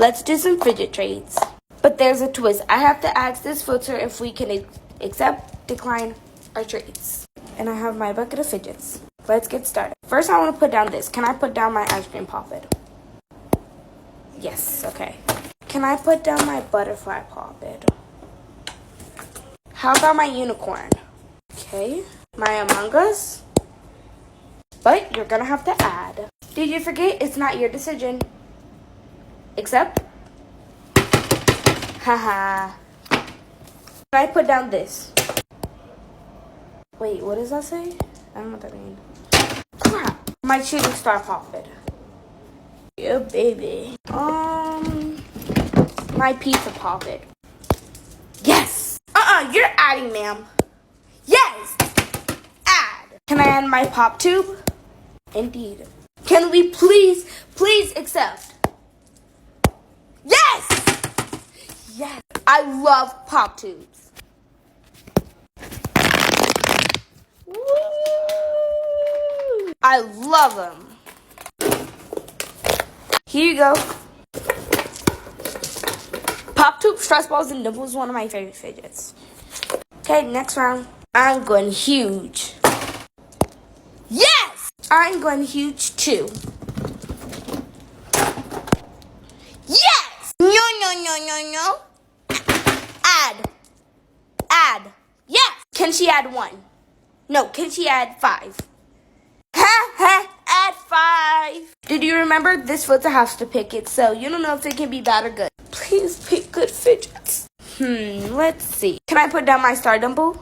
let's do some fidget trades. But there's a twist. I have to ask this filter if we can accept, decline our trades. And I have my bucket of fidgets. Let's get started. First, I want to put down this. Can I put down my ice cream poppet? Yes, okay. Can I put down my butterfly poppet? How about my unicorn? Okay. My Among Us? But you're gonna have to add. Did you forget? It's not your decision. Accept? Haha. Can I put down this? Wait, what does that say? I don't know what that means. Crap. My shooting star poppet. Yeah, baby. My pizza poppet. Yes. You're adding, ma'am. Yes. Add. Can I add my pop tube? Indeed. Can we please accept? Yes. Yes. I love pop tubes. Woo! I love them. Here you go. Pop tube, stress balls, and dimples is one of my favorite fidgets. Okay, next round. I'm going huge. Yes! I'm going huge too. Yes! No. Add. Yes! Can she add 1? No, can she add 5? Add 5. Did you remember this filter has to pick it, so you don't know if it can be bad or good. Please pick good fidgets. Let's see. Can I put down my star dimple?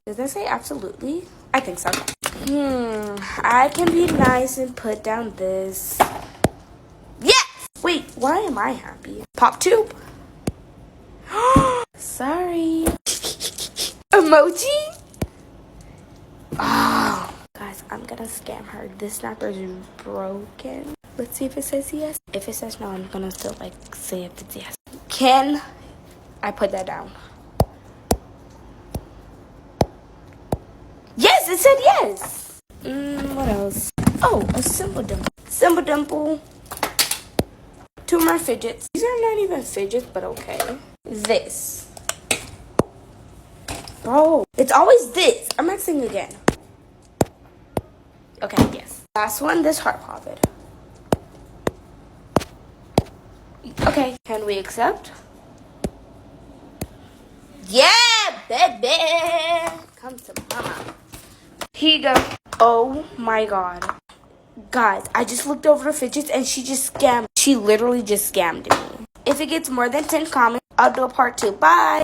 Does that say absolutely? I think so. I can be nice and put down this. Yes! Wait, why am I happy? Pop tube? Sorry. Emoji? Oh, guys, I'm gonna scam her. This snapper is broken. Let's see if it says yes. If it says no, I'm gonna still say if it's yes. Can I put that down? Yes, it said yes. What else? Oh, a simple dimple. Simple dimple. 2 more fidgets. These are not even fidgets, but okay. This. Oh, it's always this. I'm mixing again. Okay, yes. Last one, this heart poppet. Okay, can we accept? Yeah, baby. Come to mama. Here you go. Oh my god. Guys, I just looked over the fidgets and she just scammed. She literally just scammed me. If it gets more than 10 comments, I'll do a part 2. Bye.